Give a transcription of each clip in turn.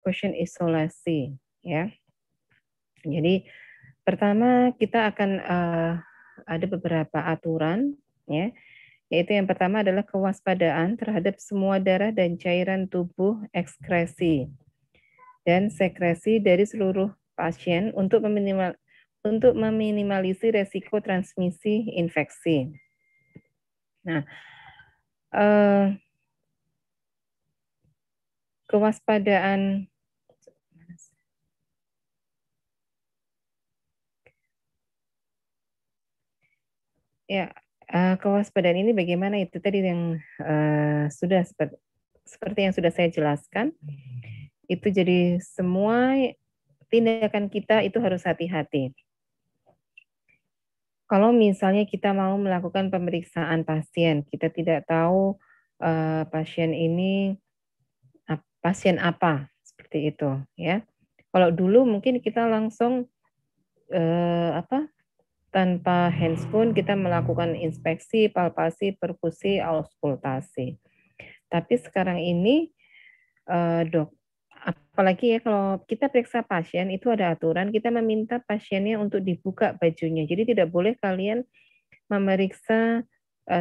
Pasien isolasi, ya. Jadi pertama kita akan ada beberapa aturan, ya. Yaitu yang pertama adalah kewaspadaan terhadap semua darah dan cairan tubuh, ekskresi dan sekresi dari seluruh pasien untuk meminimalisir resiko transmisi infeksi. Nah, kewaspadaan ya, kewaspadaan ini bagaimana itu tadi yang sudah seperti yang sudah saya jelaskan. Itu jadi semua tindakan kita itu harus hati-hati. Kalau misalnya kita mau melakukan pemeriksaan pasien, kita tidak tahu pasien ini pasien apa, seperti itu, ya. Kalau dulu mungkin kita langsung tanpa handscoon kita melakukan inspeksi, palpasi, perkusi, auskultasi. Tapi sekarang ini dok, apalagi ya kalau kita periksa pasien itu ada aturan kita meminta pasiennya untuk dibuka bajunya. Jadi tidak boleh kalian memeriksa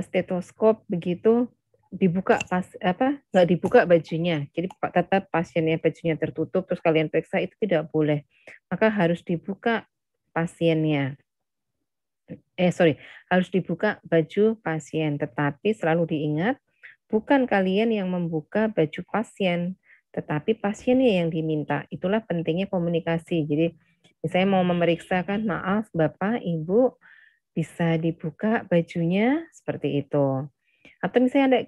stetoskop begitu dibuka nggak dibuka bajunya. Jadi tetap pasiennya bajunya tertutup terus kalian periksa itu tidak boleh. Maka harus dibuka pasiennya. Harus dibuka baju pasien, tetapi selalu diingat bukan kalian yang membuka baju pasien, tetapi pasiennya yang diminta. Itulah pentingnya komunikasi. Jadi saya mau memeriksakan, maaf Bapak, Ibu, bisa dibuka bajunya seperti itu. Atau misalnya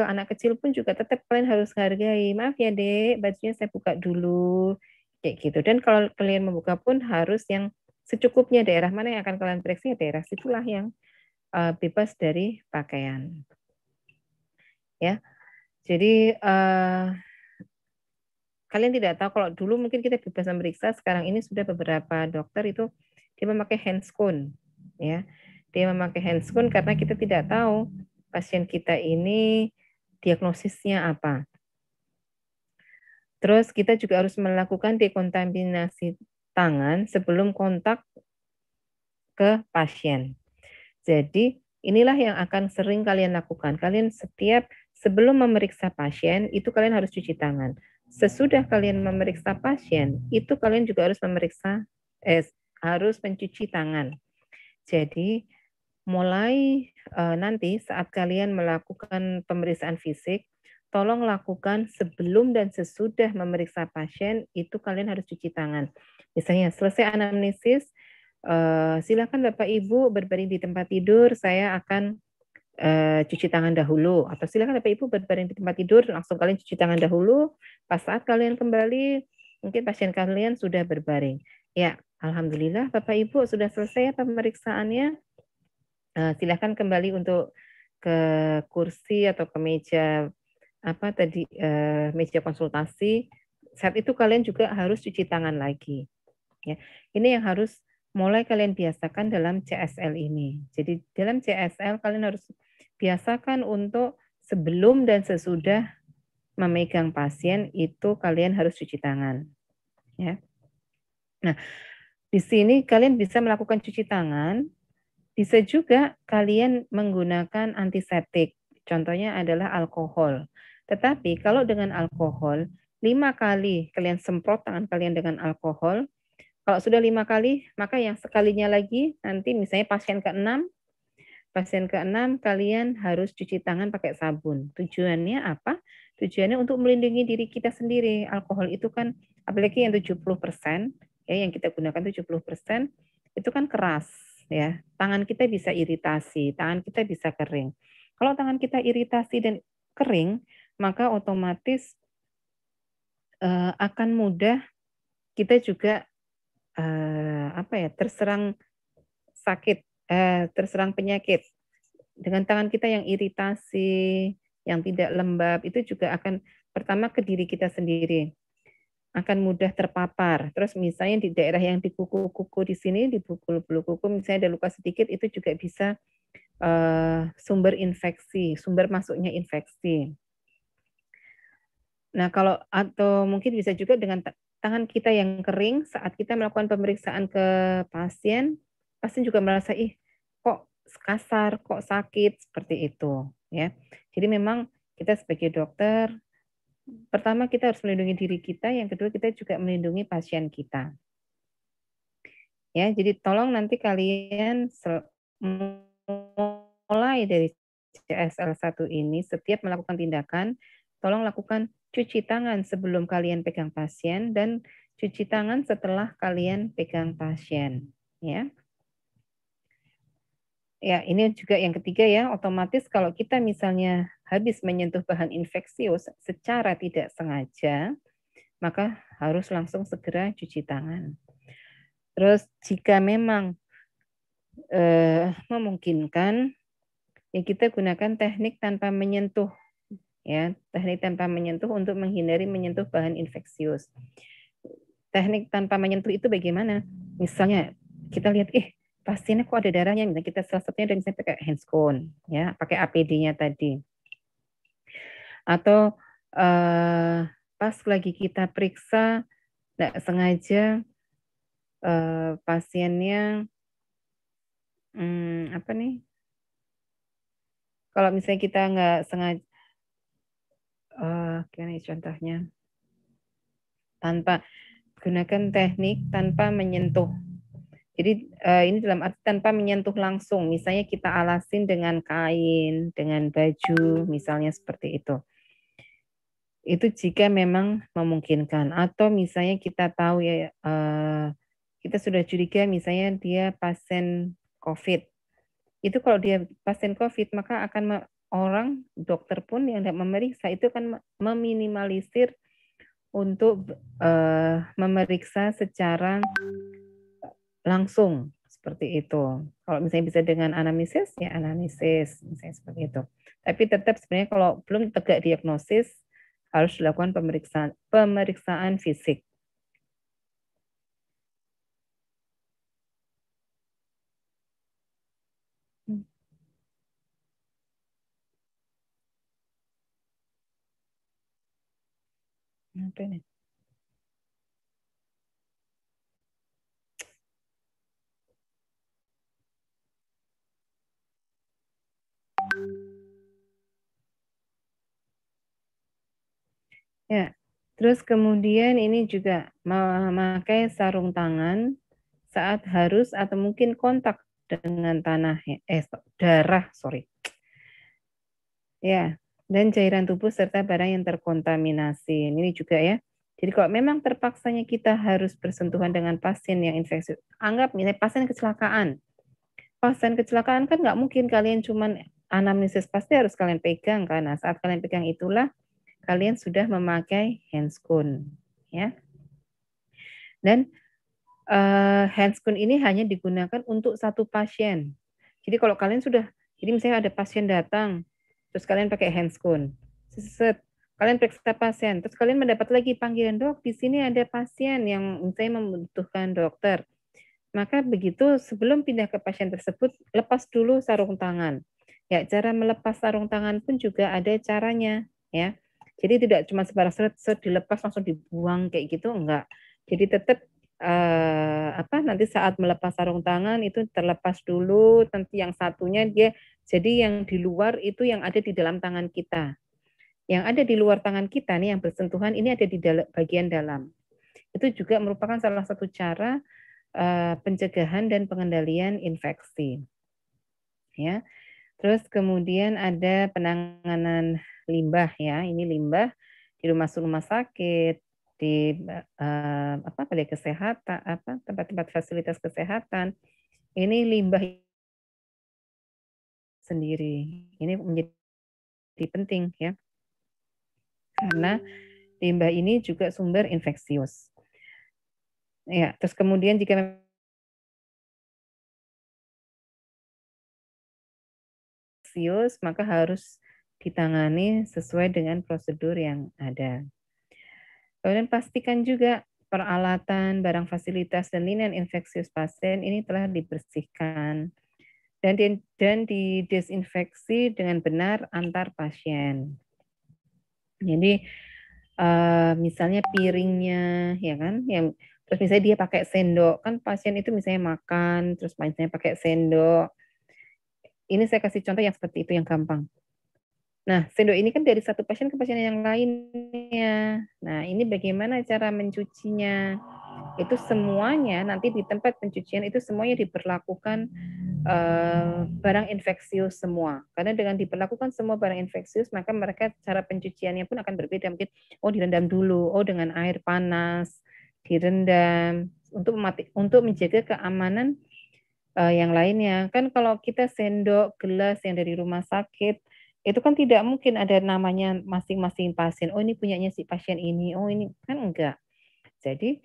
anak kecil pun juga tetap kalian harus hargai. Maaf ya Dek, bajunya saya buka dulu. Kayak gitu. Dan kalau kalian membuka pun harus yang secukupnya, daerah mana yang akan kalian periksa, daerah situlah yang bebas dari pakaian. Ya. Jadi kalian tidak tahu kalau dulu mungkin kita bebas memeriksa, sekarang ini sudah beberapa dokter itu dia memakai handscoon, ya. Dia memakai handscoon karena kita tidak tahu pasien kita ini diagnosisnya apa. Terus kita juga harus melakukan dekontaminasi tangan sebelum kontak ke pasien. Jadi inilah yang akan sering kalian lakukan. Kalian sebelum memeriksa pasien itu kalian harus cuci tangan. Sesudah kalian memeriksa pasien itu kalian juga harus mencuci tangan. Jadi mulai nanti saat kalian melakukan pemeriksaan fisik, tolong lakukan sebelum dan sesudah memeriksa pasien itu kalian harus cuci tangan. Misalnya selesai anamnesis, silakan Bapak Ibu berbaring di tempat tidur, saya akan cuci tangan dahulu. Atau silakan Bapak Ibu berbaring di tempat tidur, langsung kalian cuci tangan dahulu. Pas saat kalian kembali, mungkin pasien kalian sudah berbaring. Ya, Alhamdulillah Bapak Ibu sudah selesai pemeriksaannya. Silakan kembali untuk ke kursi atau ke meja meja konsultasi. Saat itu kalian juga harus cuci tangan lagi. Ya, ini yang harus mulai kalian biasakan dalam CSL ini. Jadi dalam CSL kalian harus biasakan untuk sebelum dan sesudah memegang pasien itu kalian harus cuci tangan. Ya. Nah, di sini kalian bisa melakukan cuci tangan. Bisa juga kalian menggunakan antiseptik. Contohnya adalah alkohol. Tetapi kalau dengan alkohol, 5 kali kalian semprot tangan kalian dengan alkohol. Kalau sudah 5 kali, maka yang sekalinya lagi, nanti misalnya pasien ke-6 kalian harus cuci tangan pakai sabun. Tujuannya apa? Tujuannya untuk melindungi diri kita sendiri. Alkohol itu kan, apalagi yang 70%, ya yang kita gunakan 70%, itu kan keras. Ya, tangan kita bisa iritasi, tangan kita bisa kering. Kalau tangan kita iritasi dan kering, maka otomatis akan mudah kita juga terserang sakit, terserang penyakit. Dengan tangan kita yang iritasi, yang tidak lembab, itu juga akan pertama ke diri kita sendiri akan mudah terpapar. Terus misalnya di daerah yang di kuku-kuku di sini, di bulu kuku, misalnya ada luka sedikit, itu juga bisa sumber masuknya infeksi. Nah, kalau atau mungkin bisa juga dengan tangan kita yang kering saat kita melakukan pemeriksaan ke pasien, pasien juga merasa, ih kok kasar, kok sakit, seperti itu. Ya. Jadi memang kita sebagai dokter, pertama kita harus melindungi diri kita, yang kedua kita juga melindungi pasien kita. Ya, jadi tolong nanti kalian mulai dari CSL1 ini setiap melakukan tindakan, tolong lakukan cuci tangan sebelum kalian pegang pasien dan cuci tangan setelah kalian pegang pasien, ya. Ya, ini juga yang ketiga ya, otomatis kalau kita misalnya habis menyentuh bahan infeksius secara tidak sengaja, maka harus langsung segera cuci tangan. Terus jika memang memungkinkan, ya kita gunakan teknik tanpa menyentuh, ya teknik tanpa menyentuh untuk menghindari menyentuh bahan infeksius. Teknik tanpa menyentuh itu bagaimana? Misalnya kita lihat, pasiennya kok ada darahnya, misalnya kita salah satunya dan misalnya pakai handscone, ya pakai APD-nya tadi, atau pas lagi kita periksa nggak sengaja pasiennya apa nih? Kalau misalnya kita nggak sengaja, gimana contohnya? Tanpa gunakan teknik tanpa menyentuh. Jadi ini dalam arti tanpa menyentuh langsung. Misalnya kita alasin dengan kain, dengan baju, misalnya seperti itu. Itu jika memang memungkinkan. Atau misalnya kita tahu ya, kita sudah curiga misalnya dia pasien COVID. Itu kalau dia pasien COVID, maka akan orang, dokter pun yang memeriksa itu akan meminimalisir untuk memeriksa secara langsung seperti itu. Kalau misalnya bisa dengan anamnesis, ya anamnesis, misalnya seperti itu. Tapi tetap sebenarnya kalau belum tegak diagnosis, harus dilakukan pemeriksaan fisik. Apa ini? Ya, terus kemudian ini juga memakai sarung tangan saat harus atau mungkin kontak dengan darah, sorry. Ya, dan cairan tubuh serta barang yang terkontaminasi. Ini juga ya. Jadi kalau memang terpaksanya kita harus bersentuhan dengan pasien yang infeksius, anggap misalnya pasien kecelakaan. Pasien kecelakaan kan nggak mungkin kalian cuman anamnesis, pasti harus kalian pegang kan. Nah, saat kalian pegang itulah kalian sudah memakai handscone, ya. Dan handscone ini hanya digunakan untuk satu pasien. Jadi kalau kalian sudah, jadi misalnya ada pasien datang, terus kalian pakai handscone, kalian periksa pasien, terus kalian mendapat lagi panggilan, dok, di sini ada pasien yang misalnya membutuhkan dokter. Maka begitu sebelum pindah ke pasien tersebut, lepas dulu sarung tangan. Ya, cara melepas sarung tangan pun juga ada caranya, ya. Jadi tidak cuma sembarang dilepas langsung dibuang kayak gitu, enggak. Jadi tetap nanti saat melepas sarung tangan itu terlepas dulu, nanti yang satunya dia jadi yang di luar itu yang ada di dalam tangan kita. Yang ada di luar tangan kita nih yang bersentuhan ini ada di bagian dalam. Itu juga merupakan salah satu cara pencegahan dan pengendalian infeksi. Ya. Terus kemudian ada penanganan limbah ya. Ini limbah di rumah sakit, di balai kesehatan, tempat-tempat fasilitas kesehatan. Ini limbah sendiri. Ini menjadi penting ya. Karena limbah ini juga sumber infeksius. Ya, terus kemudian jika infeksius maka harus ditangani sesuai dengan prosedur yang ada. Kemudian pastikan juga peralatan, barang fasilitas, dan linian infeksius pasien ini telah dibersihkan dan didesinfeksi dengan benar antar pasien. Jadi misalnya piringnya, ya kan, yang terus misalnya dia pakai sendok, kan pasien itu misalnya makan, terus misalnya pakai sendok. Ini saya kasih contoh yang seperti itu yang gampang. Nah, sendok ini kan dari satu pasien ke pasien yang lainnya. Nah, ini bagaimana cara mencucinya? Itu semuanya nanti di tempat pencucian itu semuanya diperlakukan barang infeksius semua. Karena dengan diperlakukan semua barang infeksius, maka mereka cara pencuciannya pun akan berbeda. Mungkin, oh direndam dulu, oh dengan air panas, direndam untuk menjaga keamanan yang lainnya. Kan kalau kita sendok, gelas yang dari rumah sakit, itu kan tidak mungkin ada namanya masing-masing pasien. Oh ini punyanya si pasien ini, oh ini kan enggak. Jadi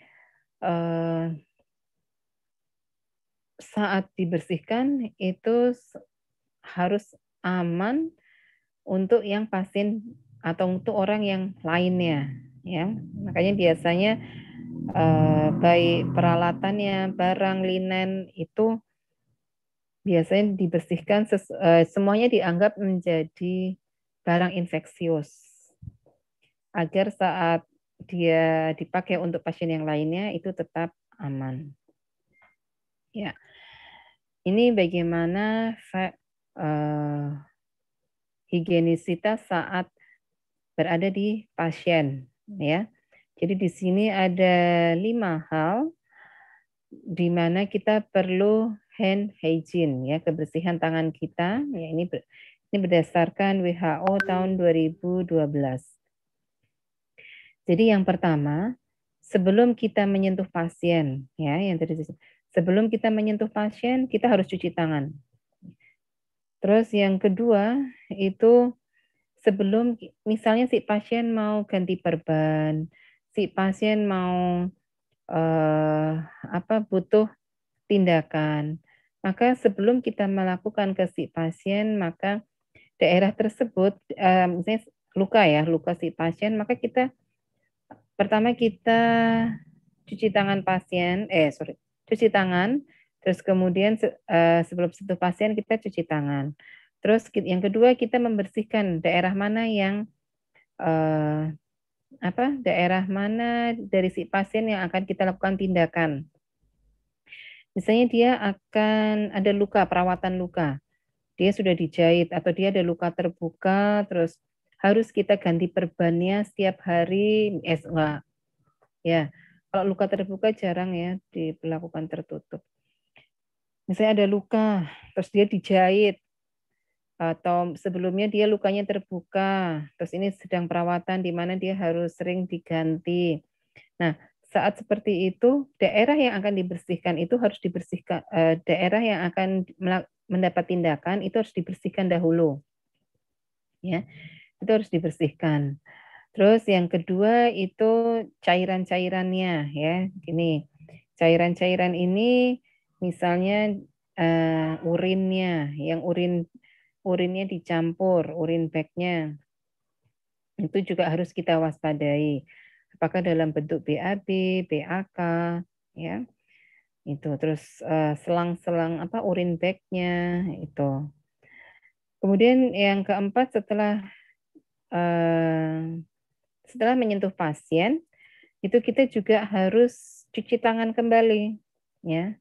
saat dibersihkan itu harus aman untuk yang pasien atau untuk orang yang lainnya, ya. Makanya biasanya baik peralatannya, barang linen itu biasanya dibersihkan semuanya dianggap menjadi barang infeksius agar saat dia dipakai untuk pasien yang lainnya itu tetap aman. Ya, ini bagaimana higienisitas saat berada di pasien, ya. Jadi di sini ada 5 hal di mana kita perlu hand hygiene, ya, kebersihan tangan kita. Ya, ini berdasarkan WHO tahun 2012. Jadi yang pertama, sebelum kita menyentuh pasien, ya, yang tadi sebelum kita menyentuh pasien, kita harus cuci tangan. Terus yang kedua itu sebelum misalnya si pasien mau ganti perban, si pasien mau butuh tindakan, maka sebelum kita melakukan ke si pasien, maka daerah tersebut misalnya luka si pasien, maka pertama kita cuci tangan cuci tangan, terus kemudian sebelum sentuh pasien kita cuci tangan. Terus yang kedua kita membersihkan daerah mana yang daerah mana dari si pasien yang akan kita lakukan tindakan. Misalnya dia akan ada luka, perawatan luka. Dia sudah dijahit atau dia ada luka terbuka, terus harus kita ganti perbannya setiap hari. Enggak. Ya, kalau luka terbuka jarang ya dilakukan tertutup. Misalnya ada luka, terus dia dijahit, atau sebelumnya dia lukanya terbuka, terus ini sedang perawatan di mana dia harus sering diganti. Nah, saat seperti itu, daerah yang akan dibersihkan itu harus dibersihkan, daerah yang akan mendapat tindakan itu harus dibersihkan dahulu. Ya, itu harus dibersihkan. Terus yang kedua itu cairan-cairannya, ya. Ini cairan-cairan ini misalnya urinnya, yang urinnya dicampur, urin bagnya itu juga harus kita waspadai. Apakah dalam bentuk BAB, BAK, ya. Itu terus selang-selang urin bagnya itu. Kemudian yang keempat setelah menyentuh pasien itu kita juga harus cuci tangan kembali, ya.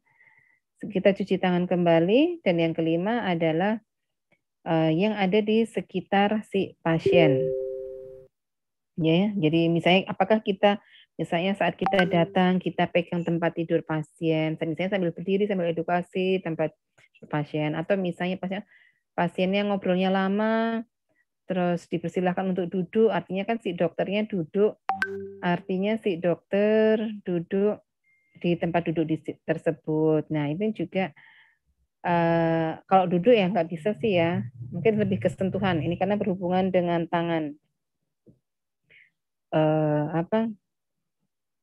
Kita cuci tangan kembali dan yang kelima adalah yang ada di sekitar si pasien. Ya, jadi misalnya apakah misalnya saat kita datang kita pegang tempat tidur pasien, misalnya sambil berdiri sambil edukasi tempat pasien, atau misalnya pasiennya ngobrolnya lama, terus dipersilahkan untuk duduk, artinya kan si dokternya duduk, artinya si dokter duduk di tempat duduk tersebut. Nah ini juga kalau duduk ya nggak bisa sih ya, mungkin lebih ke sentuhan. Ini karena berhubungan dengan tangan.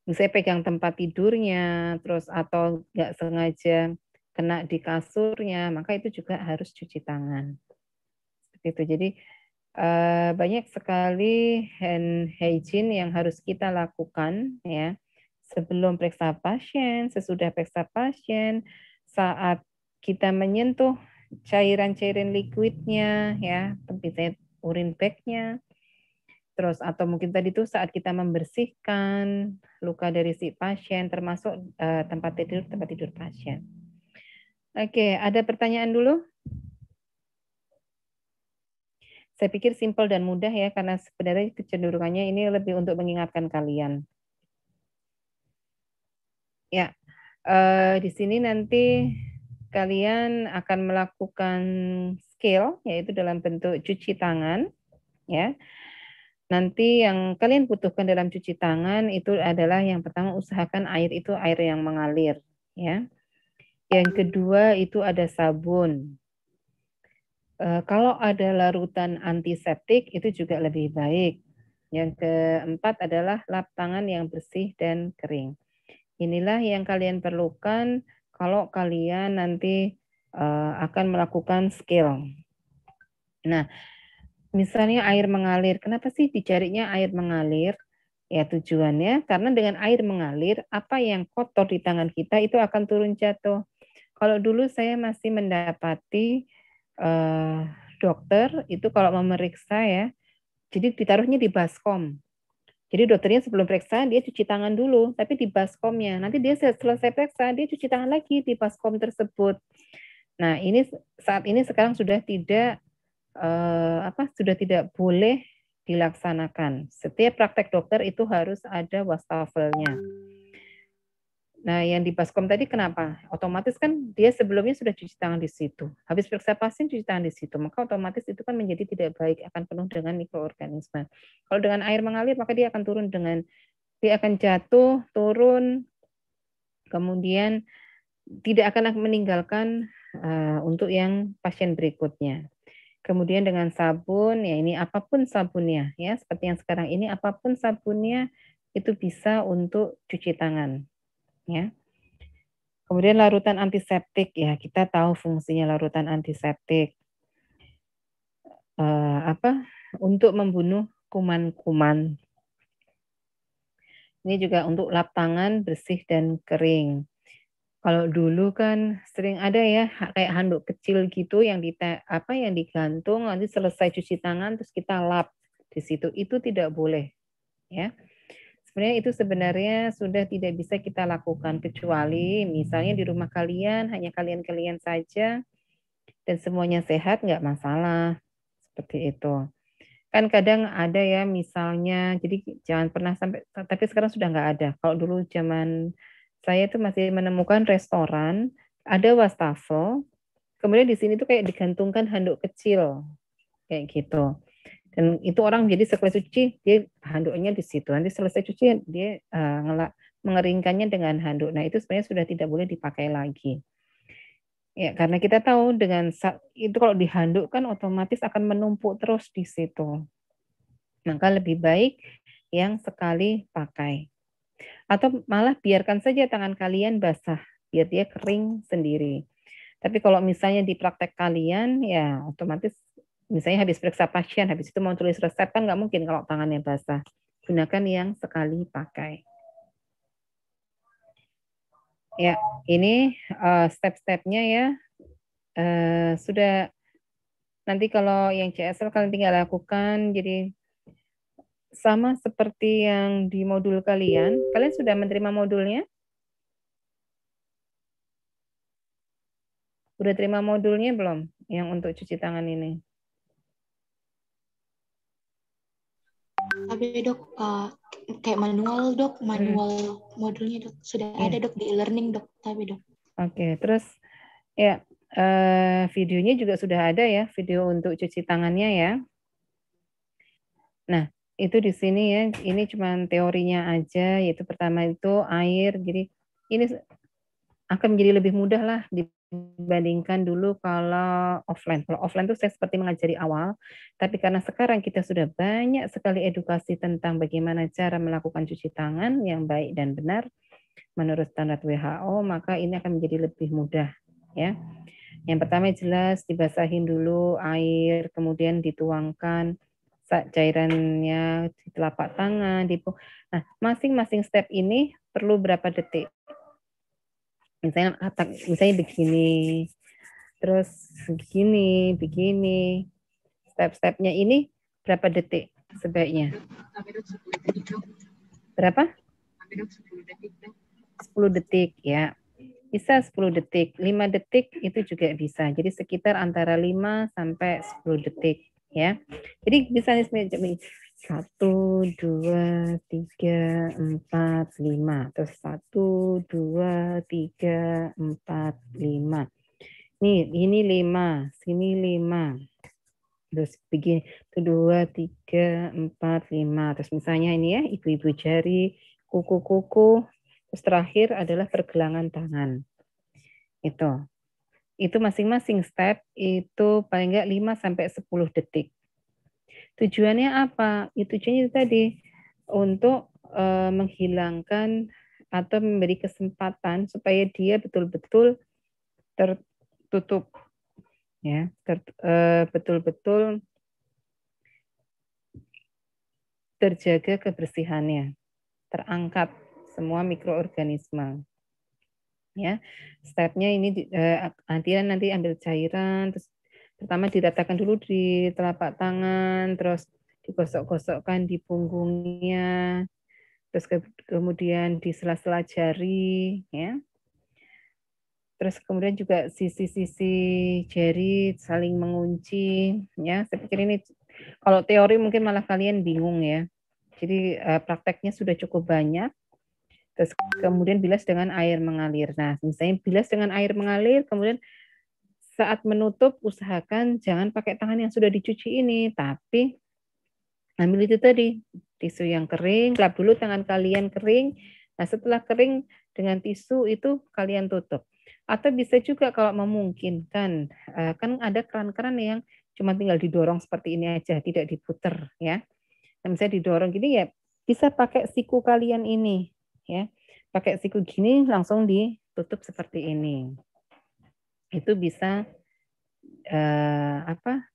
Misalnya pegang tempat tidurnya, terus atau nggak sengaja kena di kasurnya, maka itu juga harus cuci tangan. Seperti itu. Jadi banyak sekali hand hygiene yang harus kita lakukan, ya, sebelum periksa pasien, sesudah periksa pasien, saat kita menyentuh cairan-cairan liquidnya, ya, misalnya urin bagnya. terus atau mungkin tadi itu saat kita membersihkan luka dari si pasien, termasuk tempat tidur pasien. Oke, ada pertanyaan dulu? Saya pikir simpel dan mudah ya, karena sebenarnya kecenderungannya ini lebih untuk mengingatkan kalian. Ya, di sini nanti kalian akan melakukan skill, yaitu dalam bentuk cuci tangan, ya. Nanti yang kalian butuhkan dalam cuci tangan itu adalah yang pertama, usahakan air itu air yang mengalir, ya. Yang kedua itu ada sabun. Kalau ada larutan antiseptik itu juga lebih baik. Yang keempat adalah lap tangan yang bersih dan kering. Inilah yang kalian perlukan kalau kalian nanti akan melakukan skill. Nah, misalnya air mengalir. Kenapa sih dicarinya air mengalir? Ya tujuannya karena dengan air mengalir, apa yang kotor di tangan kita itu akan turun jatuh. Kalau dulu saya masih mendapati dokter itu kalau memeriksa ya, jadi ditaruhnya di baskom. Jadi dokternya sebelum periksa dia cuci tangan dulu, tapi di baskomnya. Nanti dia selesai periksa dia cuci tangan lagi di baskom tersebut. Nah ini saat ini sekarang sudah tidak sudah tidak boleh dilaksanakan. Setiap praktek dokter itu harus ada wastafelnya. Nah, yang di baskom tadi kenapa? Otomatis kan dia sebelumnya sudah cuci tangan di situ. Habis periksa pasien cuci tangan di situ, maka otomatis itu kan menjadi tidak baik, akan penuh dengan mikroorganisme. Kalau dengan air mengalir, maka dia akan turun dia akan jatuh, turun, kemudian tidak akan meninggalkan untuk yang pasien berikutnya. Kemudian dengan sabun, ya ini apapun sabunnya, ya seperti yang sekarang ini apapun sabunnya itu bisa untuk cuci tangan, ya. Kemudian larutan antiseptik, ya kita tahu fungsinya larutan antiseptik. Untuk membunuh kuman-kuman. Ini juga untuk lap tangan bersih dan kering. Kalau dulu kan sering ada ya kayak handuk kecil gitu yang digantung, nanti selesai cuci tangan terus kita lap di situ. Itu tidak boleh, ya. Sebenarnya sudah tidak bisa kita lakukan kecuali misalnya di rumah kalian hanya kalian-kalian saja dan semuanya sehat, nggak masalah seperti itu. Kan kadang ada ya misalnya, jadi jangan pernah sampai, tapi sekarang sudah nggak ada. Kalau dulu zaman saya itu masih menemukan restoran ada wastafel, kemudian di sini tuh kayak digantungkan handuk kecil kayak gitu. Dan itu orang jadi selesai cuci, dia handuknya di situ. Nanti selesai cuci, dia mengeringkannya dengan handuk. Nah, itu sebenarnya sudah tidak boleh dipakai lagi. Ya, karena kita tahu dengan itu kalau dihanduk kan otomatis akan menumpuk terus di situ. Maka lebih baik yang sekali pakai. Atau malah biarkan saja tangan kalian basah, biar dia kering sendiri. Tapi kalau misalnya di praktek kalian, ya otomatis misalnya habis periksa pasien, habis itu mau tulis resep, kan nggak mungkin kalau tangannya basah. Gunakan yang sekali pakai. Ya, ini step-stepnya ya. Sudah, nanti kalau yang CSL kalian tinggal lakukan, jadi sama seperti yang di modul kalian. Kalian sudah menerima modulnya? Udah terima modulnya belum? Yang untuk cuci tangan ini? Tapi dok, kayak manual dok, manual modulnya dok. Sudah ada dok di e-learning dok, tapi dok. Oke, terus ya videonya juga sudah ada ya, video untuk cuci tangannya ya. Nah, itu di sini ya, ini cuma teorinya aja, yaitu pertama itu air, jadi ini akan menjadi lebih mudah lah dibandingkan dulu kalau offline. Kalau offline itu saya seperti mengajari awal, tapi karena sekarang kita sudah banyak sekali edukasi tentang bagaimana cara melakukan cuci tangan yang baik dan benar menurut standar WHO, maka ini akan menjadi lebih mudah ya. Yang pertama jelas dibasahin dulu air, kemudian dituangkan cairannya di telapak tangan, nah masing-masing step ini perlu berapa detik. Misalnya begini, terus begini, step-stepnya ini berapa detik. sebaiknya? Sampai 10 detik, Dok. Berapa? Sampai 10 detik, Dok. 10 detik ya. Bisa 10 detik, 5 detik itu juga bisa. Jadi sekitar antara 5 sampai 10 detik ya. Jadi bisa nih 1, 2, 3, 4, 5. Terus 1, 2, 3, 4, 5. Nih, ini 5, sini 5. Terus begini, 2, 3, 4, 5. Terus misalnya ini ya, ibu-ibu jari, kuku-kuku. Terus terakhir adalah pergelangan tangan. Itu masing-masing step itu paling enggak 5 sampai 10 detik. Tujuannya apa? Tujuannya itu tadi untuk menghilangkan atau memberi kesempatan supaya dia betul-betul tertutup ya, betul-betul terjaga kebersihannya, terangkat semua mikroorganisme. Ya, stepnya ini nanti ambil cairan, terus pertama diratakan dulu di telapak tangan, terus digosok-gosokkan di punggungnya, terus kemudian di sela-sela jari, ya. Terus kemudian juga sisi-sisi jari saling mengunci, ya. Saya pikir ini kalau teori mungkin malah kalian bingung ya. Jadi prakteknya sudah cukup banyak. Terus kemudian bilas dengan air mengalir. Nah, misalnya bilas dengan air mengalir, kemudian saat menutup usahakan jangan pakai tangan yang sudah dicuci ini, tapi ambil itu tadi, tisu yang kering, lap dulu tangan kalian kering. Nah, setelah kering dengan tisu itu kalian tutup. Atau bisa juga kalau memungkinkan, kan ada keran-keran yang cuma tinggal didorong seperti ini aja, tidak diputer ya. Nah, misalnya didorong gini ya, bisa pakai siku kalian ini ya. Pakai siku gini langsung ditutup seperti ini. Itu bisa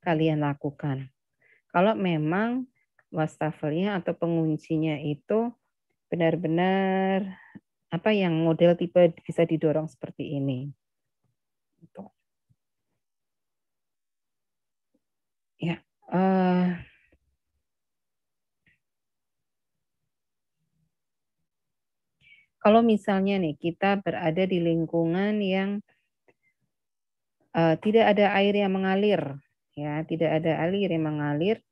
kalian lakukan. Kalau memang wastafelnya atau penguncinya itu benar-benar yang model tipe bisa didorong seperti ini. Ya, kalau misalnya nih kita berada di lingkungan yang tidak ada air yang mengalir, ya, tidak ada air yang mengalir,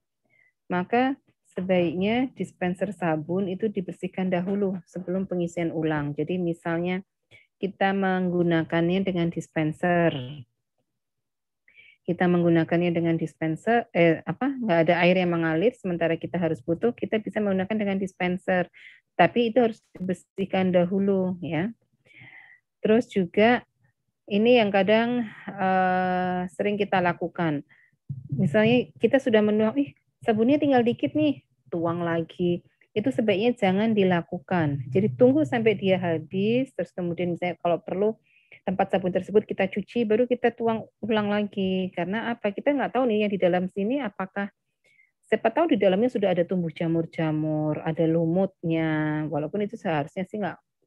maka sebaiknya dispenser sabun itu dibersihkan dahulu sebelum pengisian ulang. Jadi misalnya kita menggunakannya dengan dispenser. Kita menggunakannya dengan dispenser, nggak ada air yang mengalir, sementara kita harus butuh, kita bisa menggunakan dengan dispenser. Tapi itu harus dibersihkan dahulu, ya. Terus juga ini yang kadang sering kita lakukan. Misalnya kita sudah menuang, sabunnya tinggal dikit nih, tuang lagi. Itu sebaiknya jangan dilakukan. Jadi tunggu sampai dia habis, terus kemudian misalnya kalau perlu tempat sabun tersebut kita cuci, baru kita tuang ulang lagi. Karena apa? Kita nggak tahu nih yang di dalam sini apakah, siapa tahu di dalamnya sudah ada tumbuh jamur-jamur, ada lumutnya. Walaupun itu seharusnya sih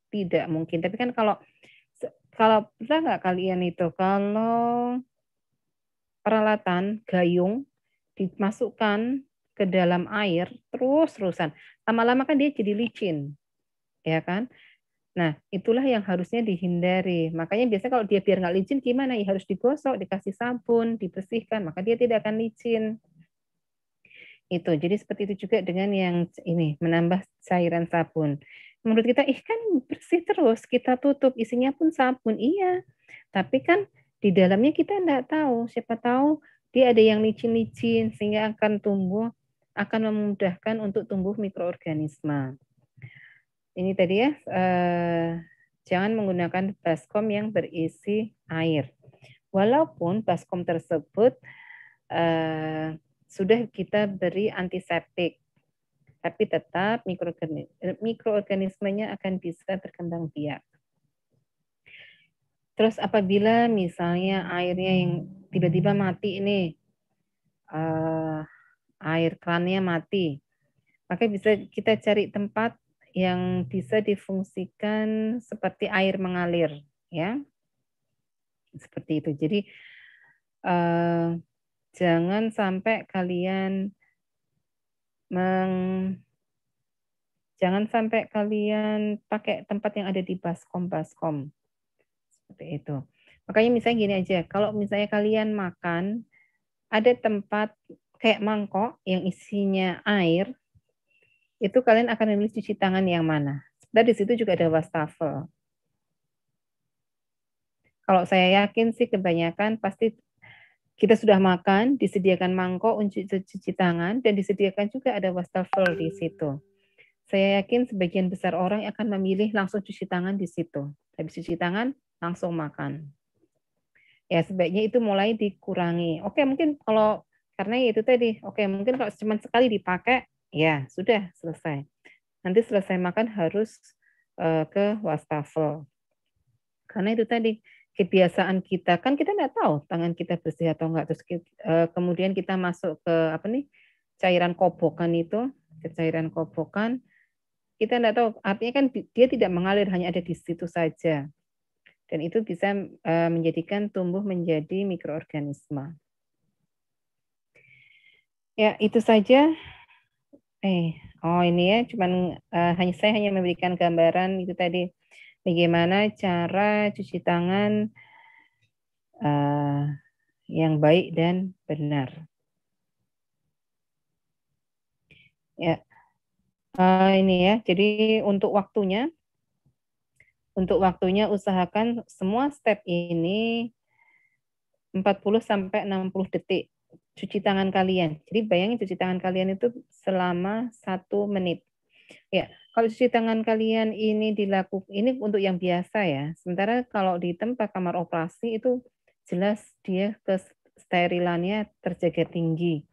tidak mungkin. Tapi kan kalau pernah nggak kalian itu, kalau peralatan gayung dimasukkan ke dalam air terus-terusan, lama-lama kan dia jadi licin, ya kan? Nah, itulah yang harusnya dihindari. Makanya biasanya kalau dia biar nggak licin gimana? Ya harus digosok, dikasih sabun, dibersihkan, maka dia tidak akan licin. Itu. Jadi seperti itu juga dengan yang ini, menambah cairan sabun. Menurut kita, kan bersih terus, kita tutup, isinya pun sabun. Iya, tapi kan di dalamnya kita enggak tahu. Siapa tahu dia ada yang licin-licin, sehingga akan memudahkan untuk tumbuh mikroorganisme. Ini tadi ya, jangan menggunakan baskom yang berisi air. Walaupun baskom tersebut sudah kita beri antiseptik, tapi tetap mikroorganismenya akan bisa berkembang biak. Terus apabila misalnya airnya yang tiba-tiba mati ini, air krannya mati, maka bisa kita cari tempat yang bisa difungsikan seperti air mengalir, ya, seperti itu. Jadi jangan sampai kalian jangan sampai kalian pakai tempat yang ada di baskom seperti itu. Makanya misalnya gini aja, kalau misalnya kalian makan ada tempat kayak mangkok yang isinya air, itu kalian akan memilih cuci tangan yang mana. Dan di situ juga ada wastafel. Kalau saya yakin sih kebanyakan pasti kita sudah makan, disediakan mangkok untuk cuci tangan, dan disediakan juga ada wastafel di situ. Saya yakin sebagian besar orang akan memilih langsung cuci tangan di situ. Habis cuci tangan, langsung makan. Ya, sebaiknya itu mulai dikurangi. Oke, mungkin kalau karena itu tadi, oke, mungkin kalau cuma sekali dipakai, ya sudah selesai. Nanti selesai makan harus ke wastafel. Karena itu tadi kebiasaan kita kan kita nggak tahu tangan kita bersih atau enggak, terus kemudian kita masuk ke apa nih cairan kobokan itu, ke cairan kobokan kita nggak tahu, artinya kan dia tidak mengalir, hanya ada di situ saja, dan itu bisa menjadikan tumbuh menjadi mikroorganisme. Ya itu saja. Ini ya, cuman saya hanya memberikan gambaran itu tadi bagaimana cara cuci tangan yang baik dan benar. Ya, ini ya. Jadi untuk waktunya usahakan semua step ini 40 sampai 60 detik cuci tangan kalian. Jadi bayangin cuci tangan kalian itu selama 1 menit. Ya, kalau cuci tangan kalian ini dilakukan, ini untuk yang biasa ya. Sementara kalau di tempat kamar operasi itu jelas dia kesterilannya terjaga tinggi.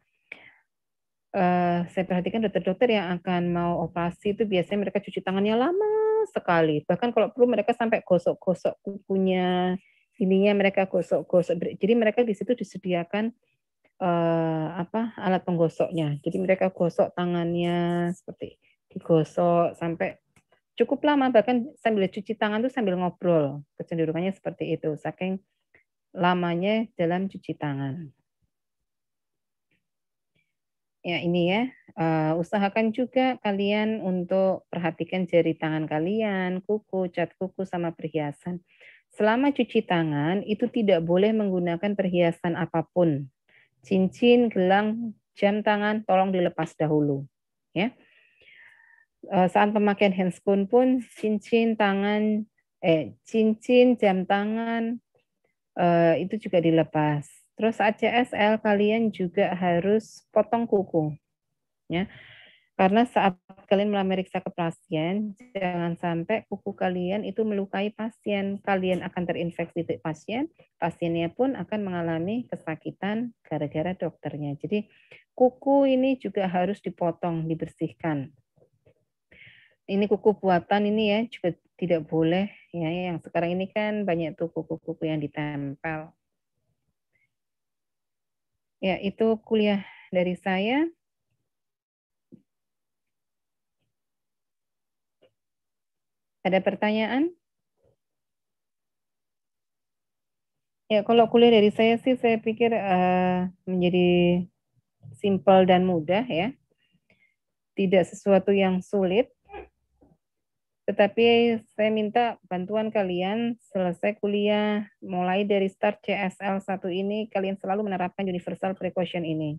Saya perhatikan dokter-dokter yang akan mau operasi itu biasanya mereka cuci tangannya lama sekali. Bahkan kalau perlu mereka sampai gosok-gosok kukunya, ininya mereka gosok-gosok. Jadi mereka di situ disediakan alat penggosoknya. Jadi mereka gosok tangannya seperti digosok sampai cukup lama, bahkan sambil cuci tangan tuh sambil ngobrol. Kecenderungannya seperti itu, saking lamanya dalam cuci tangan. Ya ini ya, usahakan juga kalian untuk perhatikan jari tangan kalian, kuku, cat kuku, sama perhiasan. Selama cuci tangan itu tidak boleh menggunakan perhiasan apapun. Cincin, gelang, jam tangan tolong dilepas dahulu. Ya. Saat pemakaian handscoon pun cincin, jam tangan itu juga dilepas. Terus saat CSL kalian juga harus potong kuku, ya. Karena saat kalian memeriksa ke pasien, jangan sampai kuku kalian itu melukai pasien. Kalian akan terinfeksi pasien, pasiennya pun akan mengalami kesakitan gara-gara dokternya. Jadi kuku ini juga harus dipotong, dibersihkan. Ini kuku buatan ini ya juga tidak boleh ya. Yang sekarang ini kan banyak tuh kuku-kuku yang ditempel. Ya, itu kuliah dari saya. Ada pertanyaan? Ya, kalau kuliah dari saya sih saya pikir menjadi simpel dan mudah ya. Tidak sesuatu yang sulit. Tetapi saya minta bantuan kalian selesai kuliah, mulai dari start CSL 1 ini, kalian selalu menerapkan universal precaution ini.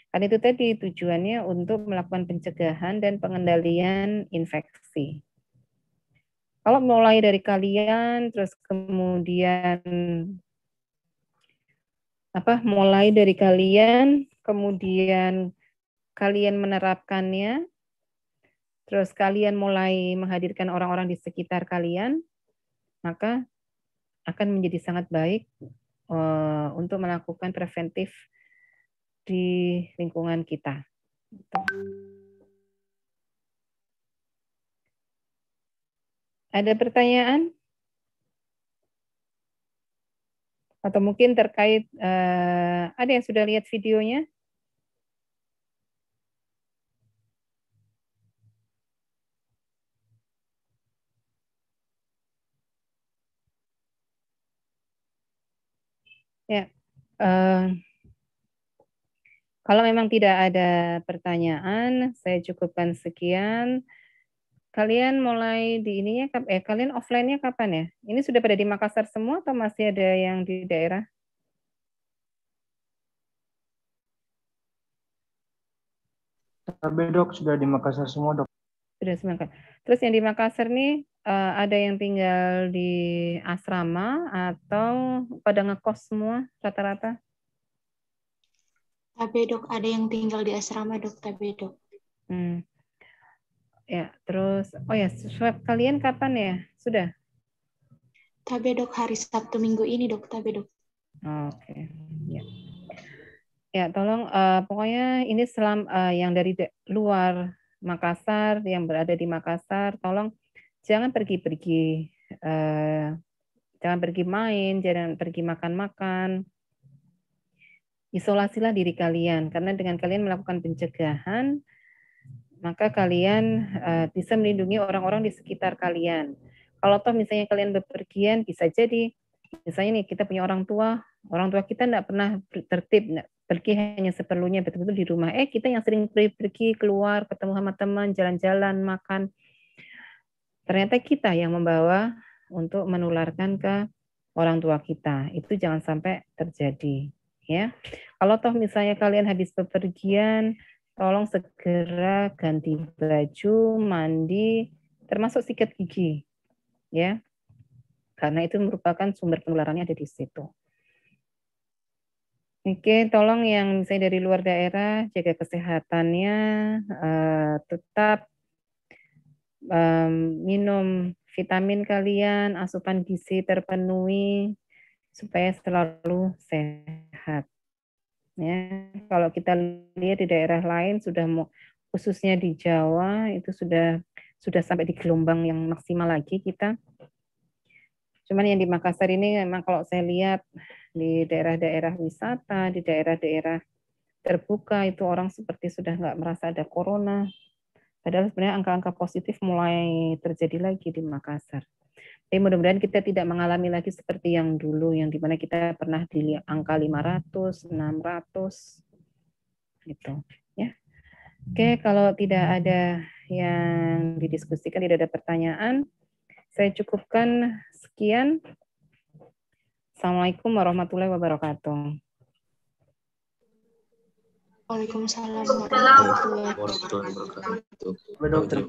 Kan itu tadi tujuannya untuk melakukan pencegahan dan pengendalian infeksi. Kalau mulai dari kalian, terus kemudian kemudian kalian menerapkannya, terus kalian mulai menghadirkan orang-orang di sekitar kalian, maka akan menjadi sangat baik untuk melakukan preventif di lingkungan kita. Ada pertanyaan? Atau mungkin terkait, ada yang sudah lihat videonya? Ya, Kalau memang tidak ada pertanyaan, saya cukupkan sekian. Kalian mulai di ininya, kalian offline-nya kapan ya? Ini sudah pada di Makassar semua atau masih ada yang di daerah? Tapi dok, sudah di Makassar semua dok. Sudah semua. Terus yang di Makassar nih, ada yang tinggal di asrama atau pada ngekos semua rata-rata? Tabe dok, ada yang tinggal di asrama dok, tabe dok. Ya, terus, oh ya, swab kalian kapan ya? Sudah? Tabe dok, hari Sabtu minggu ini dok, tabe dok. Oke, ya. Ya, tolong pokoknya ini yang dari luar Makassar, yang berada di Makassar, tolong jangan pergi-pergi, jangan pergi main, jangan pergi makan-makan. Isolasilah diri kalian, karena dengan kalian melakukan pencegahan, maka kalian bisa melindungi orang-orang di sekitar kalian. Kalau toh misalnya kalian bepergian, bisa jadi, misalnya nih kita punya orang tua kita tidak pernah tertib, pergi hanya seperlunya, betul-betul di rumah. Kita yang sering pergi keluar, ketemu sama teman, jalan-jalan, makan. Ternyata kita yang membawa untuk menularkan ke orang tua kita. Itu jangan sampai terjadi. Ya, kalau toh misalnya kalian habis bepergian, tolong segera ganti baju, mandi, termasuk sikat gigi, ya, karena itu merupakan sumber penularannya ada di situ. Oke, tolong yang misalnya dari luar daerah jaga kesehatannya, tetap minum vitamin kalian, asupan gizi terpenuhi supaya selalu sehat. Ya, kalau kita lihat di daerah lain sudah khususnya di Jawa itu sudah sampai di gelombang yang maksimal lagi kita. Cuman yang di Makassar ini memang kalau saya lihat di daerah-daerah wisata, di daerah-daerah terbuka itu orang seperti sudah nggak merasa ada corona. Padahal sebenarnya angka-angka positif mulai terjadi lagi di Makassar. Tapi mudah-mudahan kita tidak mengalami lagi seperti yang dulu, yang dimana kita pernah di angka 500, 600, gitu. Ya. Oke, kalau tidak ada yang didiskusikan, tidak ada pertanyaan, saya cukupkan sekian. Assalamualaikum warahmatullahi wabarakatuh. Waalaikumsalam warahmatullahi wabarakatuh. Dokter.